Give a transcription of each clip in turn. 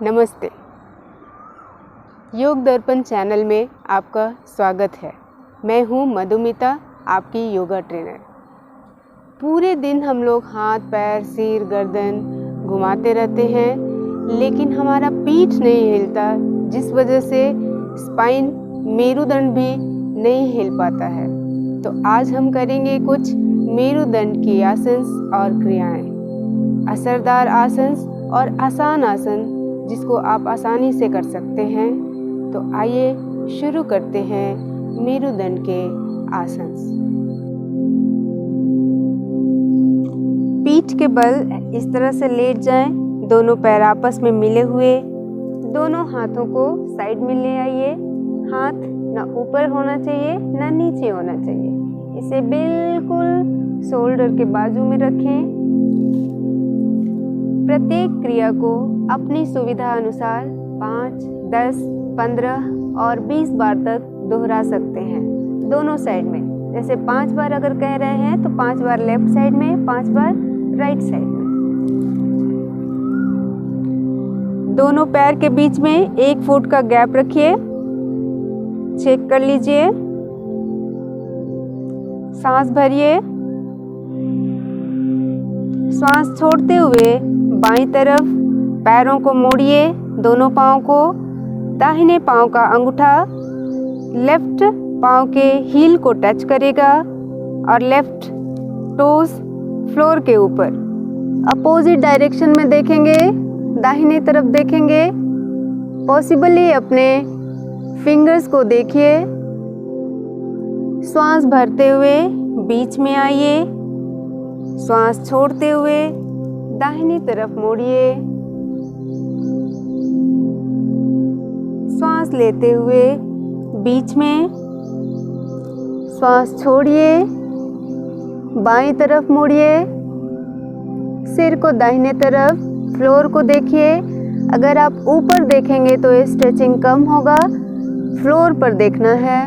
नमस्ते। योग दर्पण चैनल में आपका स्वागत है। मैं हूँ मधुमिता, आपकी योगा ट्रेनर। पूरे दिन हम लोग हाथ पैर सिर गर्दन घुमाते रहते हैं, लेकिन हमारा पीठ नहीं हिलता, जिस वजह से स्पाइन मेरुदंड भी नहीं हिल पाता है। तो आज हम करेंगे कुछ मेरुदंड की आसन और क्रियाएं, असरदार आसन और आसान आसन जिसको आप आसानी से कर सकते हैं। तो आइए शुरू करते हैं मेरुदंड के आसन। पीठ के बल इस तरह से लेट जाएं, दोनों पैर आपस में मिले हुए, दोनों हाथों को साइड में ले आइए। हाथ ना ऊपर होना चाहिए ना नीचे होना चाहिए, इसे बिल्कुल शोल्डर के बाजू में रखें। प्रत्येक क्रिया को अपनी सुविधा अनुसार 5, 10, 15 और 20 बार तक दोहरा सकते हैं दोनों साइड में। जैसे 5 बार अगर कह रहे हैं तो 5 बार लेफ्ट साइड में, 5 बार राइट साइड में। दोनों पैर के बीच में 1 फुट का गैप रखिए। चेक कर लीजिए। सांस भरिए। सांस छोड़ते हुए बाईं तरफ पैरों को मोड़िए, दोनों पाँव को। दाहिने पाँव का अंगूठा लेफ्ट पाँव के हील को टच करेगा और लेफ्ट टोस फ्लोर के ऊपर। अपोजिट डायरेक्शन में देखेंगे, दाहिने तरफ देखेंगे। पॉसिबली अपने फिंगर्स को देखिए। श्वास भरते हुए बीच में आइए, श्वास छोड़ते हुए दाहिनी तरफ मोड़िए। श्वास लेते हुए बीच में, श्वास छोड़िए, बाईं तरफ मुड़िए। सिर को दाहिने तरफ, फ्लोर को देखिए। अगर आप ऊपर देखेंगे तो स्ट्रेचिंग कम होगा, फ्लोर पर देखना है।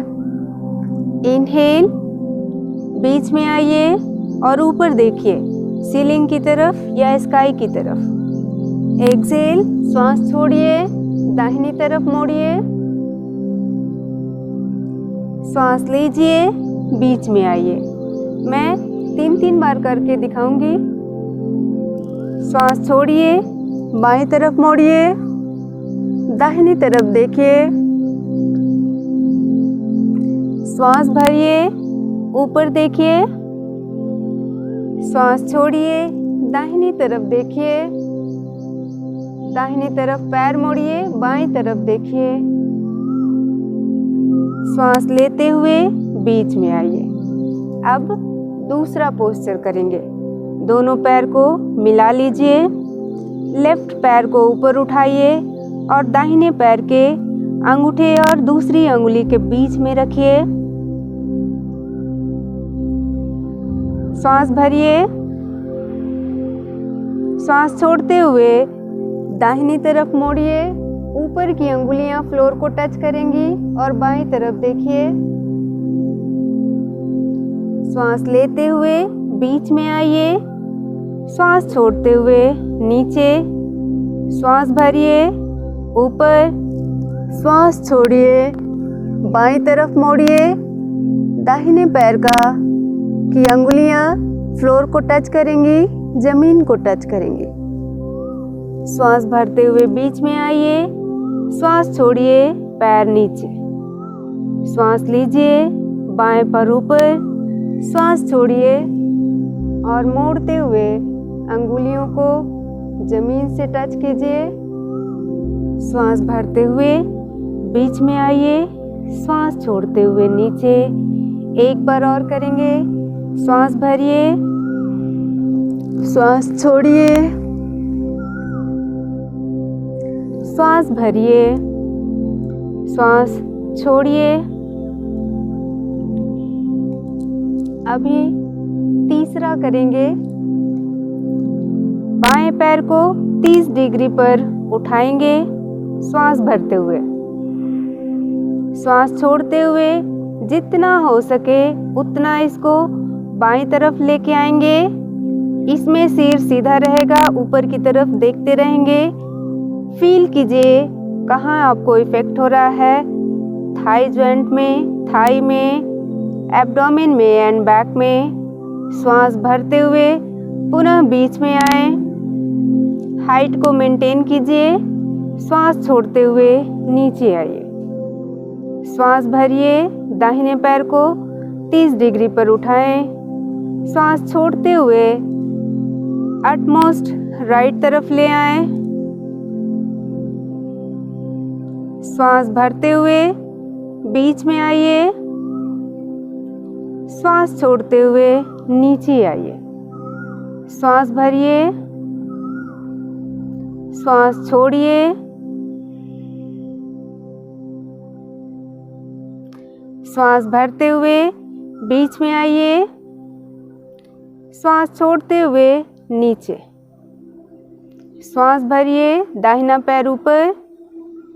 इनहेल, बीच में आइए और ऊपर देखिए, सीलिंग की तरफ या स्काई की तरफ। एक्सहेल, श्वास छोड़िए, दाहिनी तरफ मोड़िए। श्वास लीजिए, बीच में आइए। मैं 3-3 बार करके दिखाऊंगी। श्वास छोड़िए, बाईं तरफ मोड़िए, दाहिनी तरफ देखिए। श्वास भरिए, ऊपर देखिए। श्वास छोड़िए, दाहिनी तरफ देखिए। दाहिनी तरफ पैर मोड़िए, बाईं तरफ देखिए। श्वास लेते हुए बीच में आइए। अब दूसरा पोस्चर करेंगे। दोनों पैर को मिला लीजिए। लेफ्ट पैर को ऊपर उठाइए और दाहिने पैर के अंगूठे और दूसरी अंगुली के बीच में रखिए। श्वास भरिए। श्वास छोड़ते हुए दाहिनी तरफ मोड़िए। ऊपर की अंगुलियां फ्लोर को टच करेंगी और बाईं तरफ देखिए। श्वास लेते हुए बीच में आइए। श्वास छोड़ते हुए नीचे। श्वास भरिए, ऊपर। श्वास छोड़िए, बाईं तरफ मोड़िए। दाहिने पैर की अंगुलियां फ्लोर को टच करेंगी, जमीन को टच करेंगी। श्वास भरते हुए बीच में आइए। श्वास छोड़िए, पैर नीचे। श्वास लीजिए, बाएं पैर ऊपर। श्वास छोड़िए और मोड़ते हुए अंगुलियों को जमीन से टच कीजिए। श्वास भरते हुए बीच में आइए। श्वास छोड़ते हुए नीचे। एक बार और करेंगे। श्वास भरिए, श्वास छोड़िए, श्वास भरिए, श्वास छोड़िए। अभी तीसरा करेंगे। बाएं पैर को 30 डिग्री पर उठाएंगे, श्वास भरते हुए। श्वास छोड़ते हुए जितना हो सके उतना इसको बाईं तरफ लेके आएंगे। इसमें सिर सीधा रहेगा, ऊपर की तरफ देखते रहेंगे। फील कीजिए कहाँ आपको इफ़ेक्ट हो रहा है, थाई जॉइंट में, थाई में, एब्डोमेन में एंड बैक में। श्वास भरते हुए पुनः बीच में आए, हाइट को मेंटेन कीजिए, श्वास छोड़ते हुए नीचे आइए। श्वास भरिए, दाहिने पैर को 30 डिग्री पर उठाएं, श्वास छोड़ते हुए अटमोस्ट राइट तरफ ले आए। श्वास भरते हुए बीच में आइए, श्वास छोड़ते हुए नीचे आइए। श्वास भरिए, श्वास छोड़िए, श्वास भरते हुए बीच में आइए, श्वास छोड़ते हुए नीचे। श्वास भरिए, दाहिना पैर ऊपर,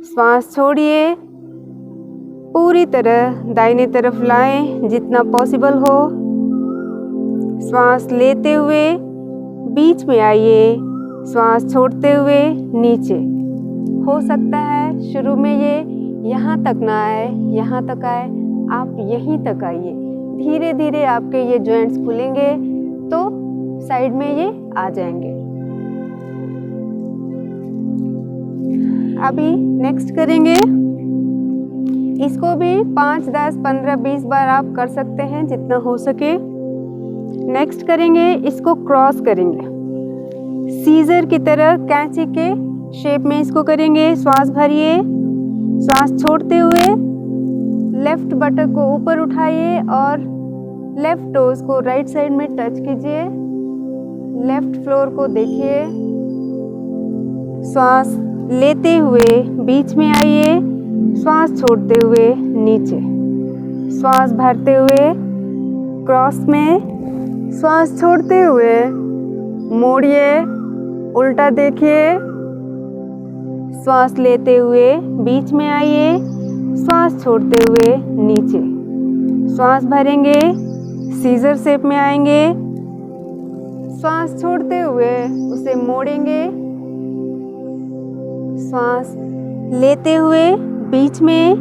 श्वास छोड़िए, पूरी तरह दाहिने तरफ लाएं जितना पॉसिबल हो। श्वास लेते हुए बीच में आइए, श्वास छोड़ते हुए नीचे। हो सकता है शुरू में ये यहाँ तक ना आए, यहाँ तक आए, आप यहीं तक आइए। धीरे धीरे आपके ये जॉइंट्स खुलेंगे तो साइड में ये आ जाएंगे। अभी नेक्स्ट करेंगे, इसको भी 5, 10, 15, 20 बार आप कर सकते हैं जितना हो सके। नेक्स्ट करेंगे, इसको क्रॉस करेंगे, सीजर की तरह कैंची के शेप में इसको करेंगे। श्वास भरिए, श्वास छोड़ते हुए लेफ्ट बटक को ऊपर उठाइए और लेफ्ट टोज को राइट साइड में टच कीजिए। लेफ्ट फ्लोर को देखिए। श्वास लेते हुए बीच में आइए, श्वास छोड़ते हुए नीचे। श्वास भरते हुए क्रॉस में, श्वास छोड़ते हुए मोड़िए, उल्टा देखिए। श्वास लेते हुए बीच में आइए, श्वास छोड़ते हुए नीचे। श्वास भरेंगे, सीजर शेप में आएंगे, श्वास छोड़ते हुए उसे मोड़ेंगे। श्वास लेते हुए बीच में,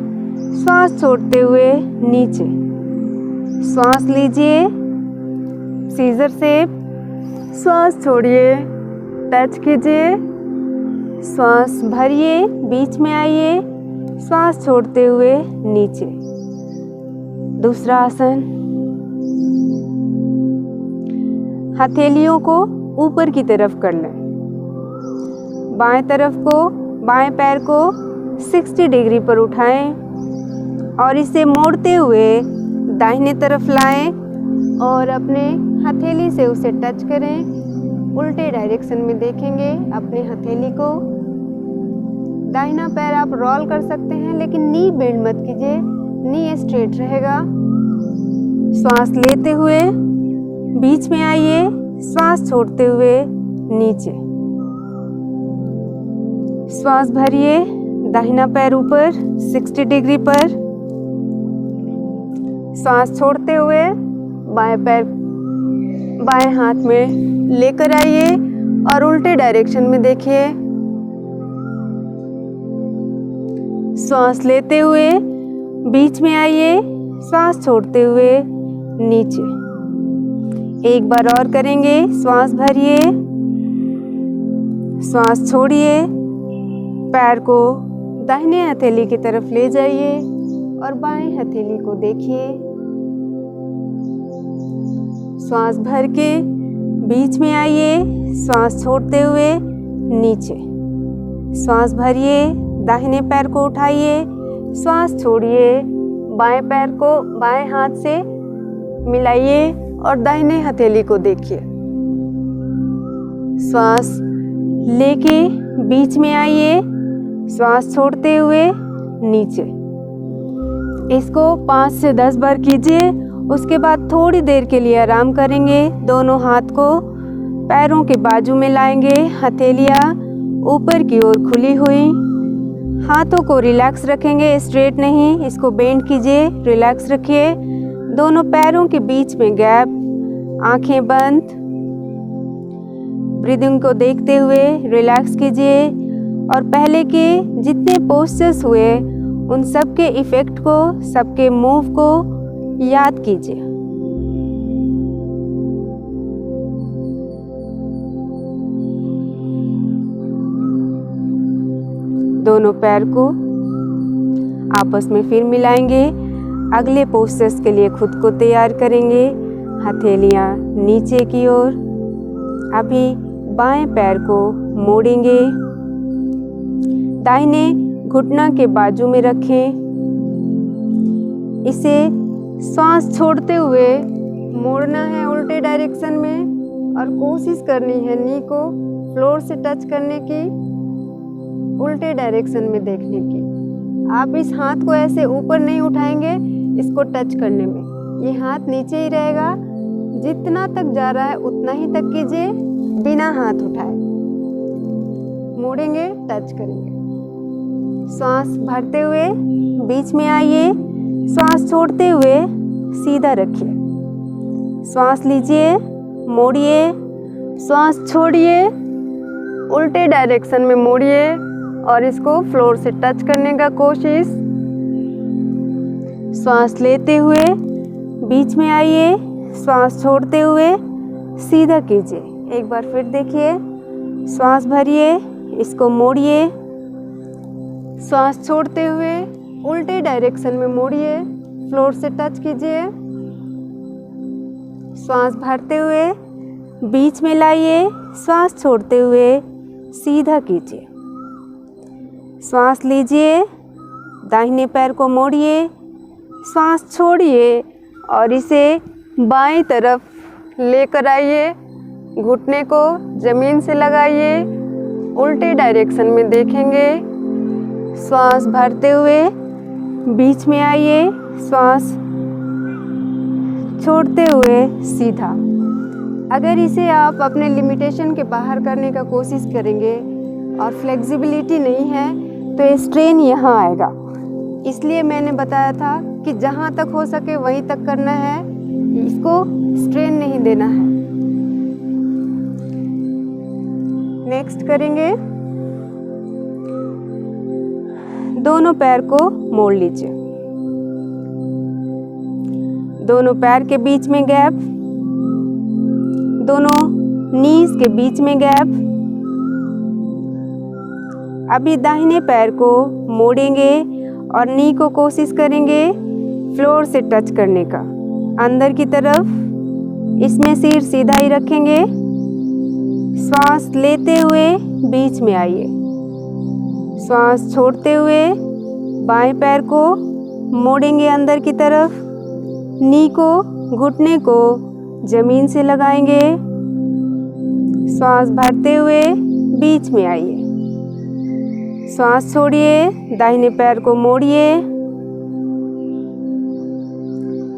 श्वास छोड़ते हुए नीचे। श्वास लीजिए, सीजर शेप, श्वास छोड़िए, टच कीजिए। श्वास भरिए, बीच में आइए, श्वास छोड़ते हुए नीचे। दूसरा आसन, हथेलियों को ऊपर की तरफ कर लें। बाएं तरफ को, बाएं पैर को 60 डिग्री पर उठाएं और इसे मोड़ते हुए दाहिने तरफ लाएं और अपने हथेली से उसे टच करें। उल्टे डायरेक्शन में देखेंगे अपने हथेली को। दाहिना पैर आप रोल कर सकते हैं लेकिन नी बेंड मत कीजिए, नी स्ट्रेट रहेगा। श्वास लेते हुए बीच में आइए, श्वास छोड़ते हुए नीचे। श्वास भरिए, दाहिना पैर ऊपर 60 डिग्री पर। श्वास छोड़ते हुए बाएं पैर बाएं हाथ में लेकर आइए और उल्टे डायरेक्शन में देखिए। श्वास लेते हुए बीच में आइए, श्वास छोड़ते हुए नीचे। एक बार और करेंगे। श्वास भरिए, श्वास छोड़िए, पैर को दाहिने हथेली की तरफ ले जाइए और बाएं हथेली को देखिए। श्वास भर के बीच में आइए, श्वास छोड़ते हुए नीचे। श्वास भरिए, दाहिने पैर को उठाइए, श्वास छोड़िए, बाएं पैर को बाएं हाथ से मिलाइए और दाहिने हथेली को देखिए। श्वास लेके बीच में आइए, श्वास छोड़ते हुए नीचे। इसको 5 से 10 बार कीजिए। उसके बाद थोड़ी देर के लिए आराम करेंगे। दोनों हाथ को पैरों के बाजू में लाएंगे, हथेलियाँ ऊपर की ओर खुली हुई। हाथों को रिलैक्स रखेंगे, स्ट्रेट नहीं, इसको बेंड कीजिए, रिलैक्स रखिए। दोनों पैरों के बीच में गैप, आंखें बंद। ब्रीदिंग को देखते हुए रिलैक्स कीजिए। और पहले के जितने पोस्चर्स हुए उन सब के इफ़ेक्ट को, सबके मूव को याद कीजिए। दोनों पैर को आपस में फिर मिलाएंगे। अगले पोस्चर्स के लिए खुद को तैयार करेंगे। हथेलियां नीचे की ओर। अभी बाएं पैर को मोड़ेंगे। दाहिने घुटना के बाजू में रखें। इसे सांस छोड़ते हुए मोड़ना है उल्टे डायरेक्शन में और कोशिश करनी है नी को फ्लोर से टच करने की, उल्टे डायरेक्शन में देखने की। आप इस हाथ को ऐसे ऊपर नहीं उठाएंगे इसको टच करने में, ये हाथ नीचे ही रहेगा। जितना तक जा रहा है उतना ही तक कीजिए बिना हाथ उठाए। मोड़ेंगे, टच करेंगे। सांस भरते हुए बीच में आइए, सांस छोड़ते हुए सीधा रखिए। सांस लीजिए, मोड़िए, सांस छोड़िए, उल्टे डायरेक्शन में मोड़िए और इसको फ्लोर से टच करने का कोशिश। सांस लेते हुए बीच में आइए, सांस छोड़ते हुए सीधा कीजिए। एक बार फिर देखिए, सांस भरिए, इसको मोड़िए, सांस छोड़ते हुए उल्टे डायरेक्शन में मोड़िए, फ्लोर से टच कीजिए। सांस भरते हुए बीच में लाइए, सांस छोड़ते हुए सीधा कीजिए। सांस लीजिए, दाहिने पैर को मोड़िए, सांस छोड़िए और इसे बाईं तरफ लेकर आइए। घुटने को ज़मीन से लगाइए, उल्टे डायरेक्शन में देखेंगे। सांस भरते हुए बीच में आइए, सांस छोड़ते हुए सीधा। अगर इसे आप अपने लिमिटेशन के बाहर करने का कोशिश करेंगे और फ्लेक्सिबिलिटी नहीं है तो स्ट्रेन यहाँ आएगा। इसलिए मैंने बताया था कि जहाँ तक हो सके वहीं तक करना है, इसको स्ट्रेन नहीं देना है। नेक्स्ट करेंगे, दोनों पैर को मोड़ लीजिए। दोनों पैर के बीच में गैप, दोनों नीज के बीच में गैप। अभी दाहिने पैर को मोड़ेंगे और नी को कोशिश करेंगे फ्लोर से टच करने का, अंदर की तरफ। इसमें सिर सीधा ही रखेंगे। सांस लेते हुए बीच में आइए, सांस छोड़ते हुए बाएं पैर को मोड़ेंगे अंदर की तरफ। नी को, घुटने को जमीन से लगाएंगे। सांस भरते हुए बीच में आइए, सांस छोड़िए, दाहिने पैर को मोड़िए,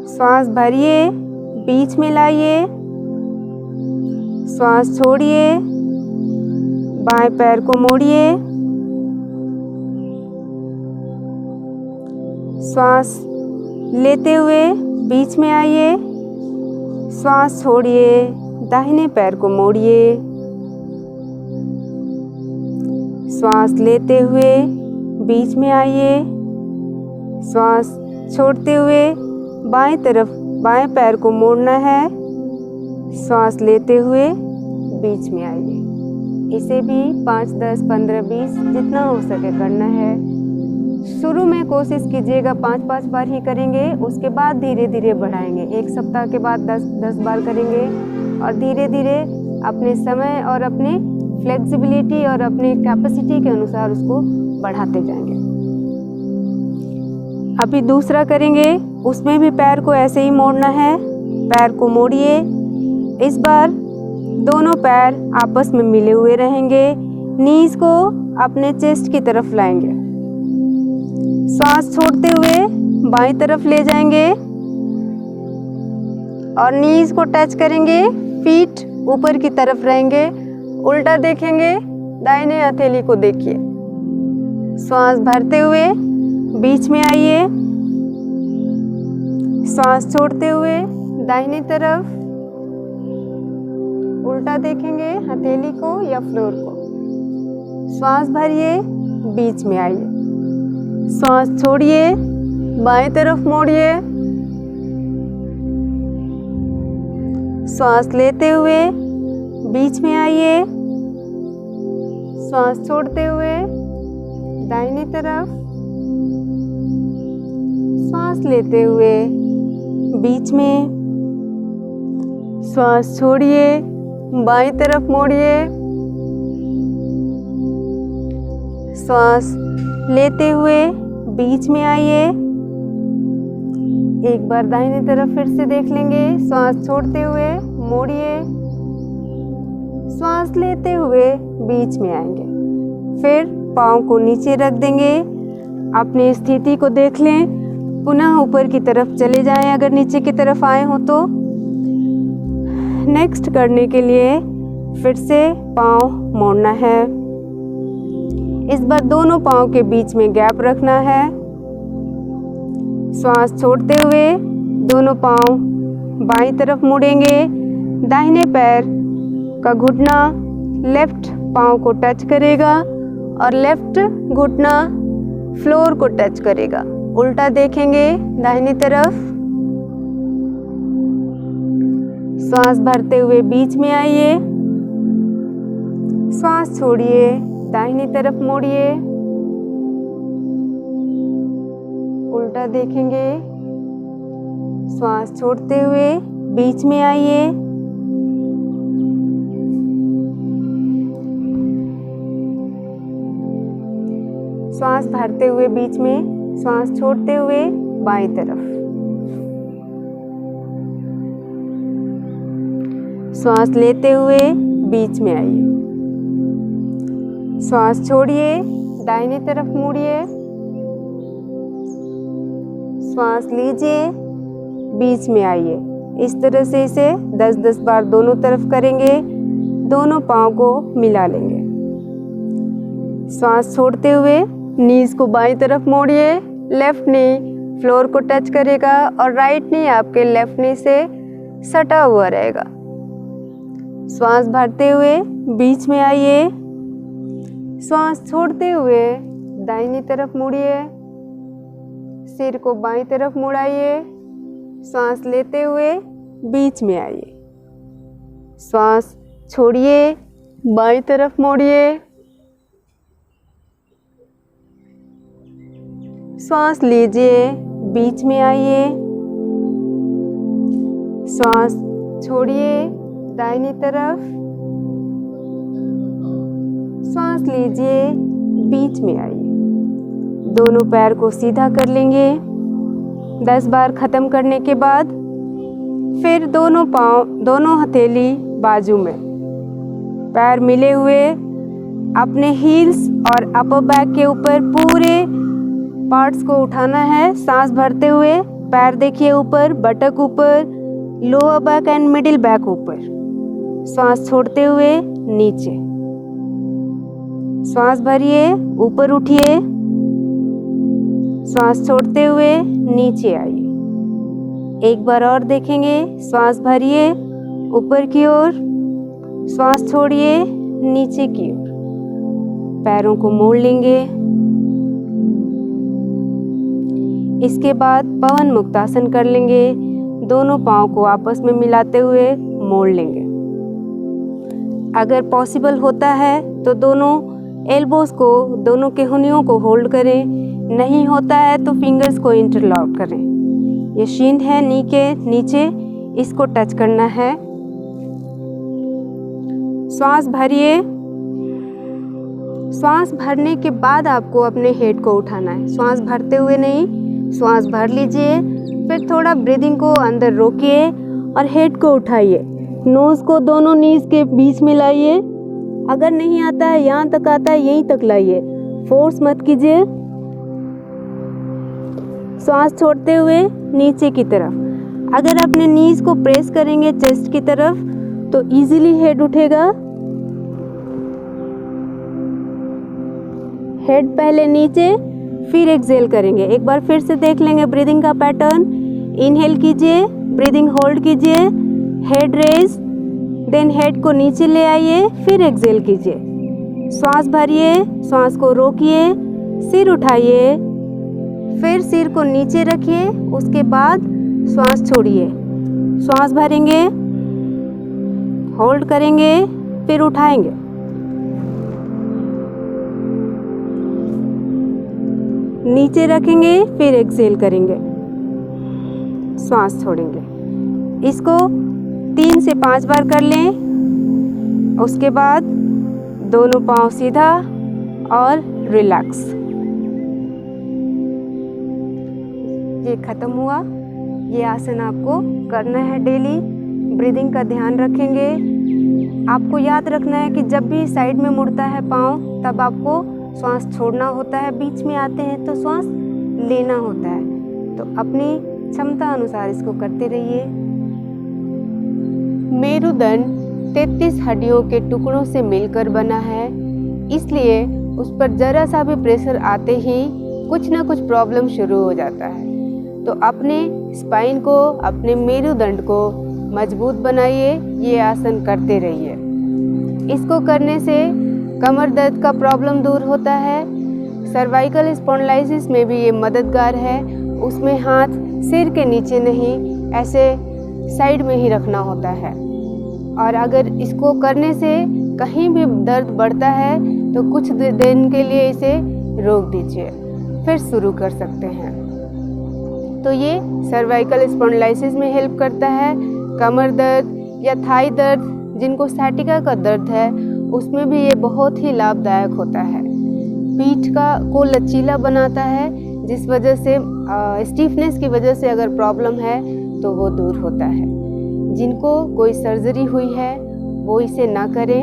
सांस भरिए, बीच में लाइए, सांस छोड़िए, बाएं पैर को मोड़िए, सांस लेते हुए बीच में आइए, सांस छोड़िए, दाहिने पैर को मोड़िए, सांस लेते हुए बीच में आइए, सांस छोड़ते हुए बाएं तरफ बाएं पैर को मोड़ना है, सांस लेते हुए बीच में आइए। इसे भी 5, 10, 15, 20 जितना हो सके करना है। शुरू में कोशिश कीजिएगा 5-5 बार ही करेंगे, उसके बाद धीरे धीरे बढ़ाएंगे। एक सप्ताह के बाद 10 बार करेंगे और धीरे धीरे अपने समय और अपने फ्लेक्सिबिलिटी और अपने कैपेसिटी के अनुसार उसको बढ़ाते जाएंगे। अभी दूसरा करेंगे, उसमें भी पैर को ऐसे ही मोड़ना है। पैर को मोड़िए। इस बार दोनों पैर आपस में मिले हुए रहेंगे। नीज को अपने चेस्ट की तरफ लाएंगे। सांस छोड़ते हुए बाईं तरफ ले जाएंगे और नीज को टच करेंगे। फीट ऊपर की तरफ रहेंगे, उल्टा देखेंगे, दाहिने हथेली को देखिए। सांस भरते हुए बीच में आइए, सांस छोड़ते हुए दाहिनी तरफ, उल्टा देखेंगे हथेली को या फ्लोर को। श्वास भरिए, बीच में आइए, श्वास छोड़िए, बाएं तरफ मोड़िए, श्वास लेते हुए बीच में आइए, श्वास छोड़ते हुए दाहिनी तरफ, श्वास लेते हुए बीच में, श्वास छोड़िए, बाईं तरफ मोड़िए, श्वास लेते हुए बीच में आइए। एक बार दाहिनी तरफ फिर से देख लेंगे। श्वास छोड़ते हुए मोड़िए, श्वास लेते हुए बीच में आएंगे। फिर पाँव को नीचे रख देंगे, अपनी स्थिति को देख लें, पुनः ऊपर की तरफ चले जाएं अगर नीचे की तरफ आए हो तो। नेक्स्ट करने के लिए फिर से पाँव मोड़ना है। इस बार दोनों पाँव के बीच में गैप रखना है। श्वास छोड़ते हुए दोनों पाँव बाईं तरफ मुड़ेंगे। दाहिने पैर का घुटना लेफ्ट पाँव को टच करेगा और लेफ्ट घुटना फ्लोर को टच करेगा। उल्टा देखेंगे दाहिनी तरफ। श्वास भरते हुए बीच में आइए, श्वास छोड़िए, दाहिनी तरफ मोड़िए, उल्टा देखेंगे। श्वास छोड़ते हुए बीच में आइए, श्वास भरते हुए बीच में, श्वास छोड़ते हुए बाईं तरफ। श्वास लेते हुए बीच में आइए, श्वास छोड़िए, दाहिनी तरफ मुड़िए, श्वास लीजिए, बीच में आइए। इस तरह से इसे 10-10 बार दोनों तरफ करेंगे। दोनों पाँव को मिला लेंगे। श्वास छोड़ते हुए नीज को बाईं तरफ मोड़िए। लेफ्ट नी फ्लोर को टच करेगा और राइट नी आपके लेफ्ट नी से सटा हुआ रहेगा। श्वास भरते हुए बीच में आइए, श्वास छोड़ते हुए दाहिनी तरफ मुड़िए, सिर को बाईं तरफ मुड़ाइए। श्वास लेते हुए बीच में आइए, श्वास छोड़िए, बाईं तरफ मोड़िए, श्वास लीजिए, बीच में आइए, श्वास छोड़िए, दाहिनी तरफ, श्वास लीजिए, बीच में आइए। दोनों पैर को सीधा कर लेंगे। 10 बार खत्म करने के बाद फिर दोनों पाँव, दोनों हथेली बाजू में, पैर मिले हुए, अपने हील्स और अपर बैक के ऊपर पूरे पार्ट्स को उठाना है। सांस भरते हुए पैर देखिए ऊपर, बटक ऊपर, lower back and middle back ऊपर। श्वास छोड़ते हुए नीचे, श्वास भरिए, ऊपर उठिए, श्वास छोड़ते हुए नीचे आइए। एक बार और देखेंगे। श्वास भरिए, ऊपर की ओर, श्वास छोड़िए, नीचे की ओर। पैरों को मोड़ लेंगे। इसके बाद पवन मुक्तासन कर लेंगे। दोनों पाँव को आपस में मिलाते हुए मोड़ लेंगे। अगर पॉसिबल होता है तो दोनों एल्बोस को, दोनों केहनियों को होल्ड करें। नहीं होता है तो फिंगर्स को इंटरलॉक करें। ये शीन है नी के नीचे, इसको टच करना है। श्वास भरिए। श्वास भरने के बाद आपको अपने हेड को उठाना है। श्वास भरते हुए नहीं, श्वास भर लीजिए, फिर थोड़ा ब्रीदिंग को अंदर रोकिए और हेड को उठाइए। नोज को दोनों नीज के बीच में लाइए। अगर नहीं आता है, यहाँ तक आता है, यहीं तक लाइए, फोर्स मत कीजिए। श्वास छोड़ते हुए नीचे की तरफ। अगर अपने नीज को प्रेस करेंगे चेस्ट की तरफ तो इजीली हेड उठेगा। हेड पहले नीचे, फिर एक्सहेल करेंगे। एक बार फिर से देख लेंगे ब्रीदिंग का पैटर्न। इनहेल कीजिए, ब्रीदिंग होल्ड कीजिए, हेड रेज, देन हेड को नीचे ले आइए, फिर एक्सहेल कीजिए। श्वास भरिए, श्वास को रोकिए, सिर उठाइए, फिर सिर को नीचे रखिए, उसके बाद श्वास छोड़िए। श्वास भरेंगे, होल्ड करेंगे, फिर उठाएंगे। नीचे रखेंगे, फिर एक्सहेल करेंगे, श्वास छोड़ेंगे। इसको 3 से 5 बार कर लें। उसके बाद दोनों पांव सीधा और रिलैक्स। ये खत्म हुआ। ये आसन आपको करना है डेली। ब्रीदिंग का ध्यान रखेंगे। आपको याद रखना है कि जब भी साइड में मुड़ता है पाँव, तब आपको श्वास छोड़ना होता है। बीच में आते हैं तो श्वास लेना होता है। तो अपनी क्षमता अनुसार इसको करते रहिए। मेरुदंड 33 हड्डियों के टुकड़ों से मिलकर बना है, इसलिए उस पर जरा सा भी प्रेशर आते ही कुछ ना कुछ प्रॉब्लम शुरू हो जाता है। तो अपने स्पाइन को, अपने मेरुदंड को मजबूत बनाइए। ये आसन करते रहिए। इसको करने से कमर दर्द का प्रॉब्लम दूर होता है। सर्वाइकल स्पॉन्डिलाइटिस में भी ये मददगार है। उसमें हाथ सिर के नीचे नहीं, ऐसे साइड में ही रखना होता है। और अगर इसको करने से कहीं भी दर्द बढ़ता है तो कुछ दिन के लिए इसे रोक दीजिए, फिर शुरू कर सकते हैं। तो ये सर्वाइकल स्पॉन्डिलाइटिस में हेल्प करता है। कमर दर्द या थाई दर्द, जिनको साइटिका का दर्द है, उसमें भी ये बहुत ही लाभदायक होता है। पीठ को लचीला बनाता है, जिस वजह से स्टीफनेस की वजह से अगर प्रॉब्लम है तो वो दूर होता है। जिनको कोई सर्जरी हुई है वो इसे ना करें,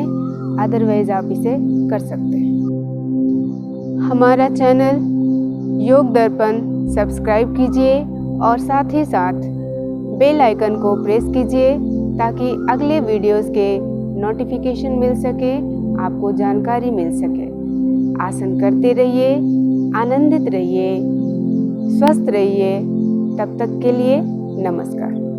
अदरवाइज आप इसे कर सकते हैं। हमारा चैनल योग दर्पण सब्सक्राइब कीजिए और साथ ही साथ बेल आइकन को प्रेस कीजिए ताकि अगले वीडियोस के नोटिफिकेशन मिल सके, आपको जानकारी मिल सके। आसन करते रहिए, आनंदित रहिए, स्वस्थ रहिए। तब तक के लिए नमस्कार।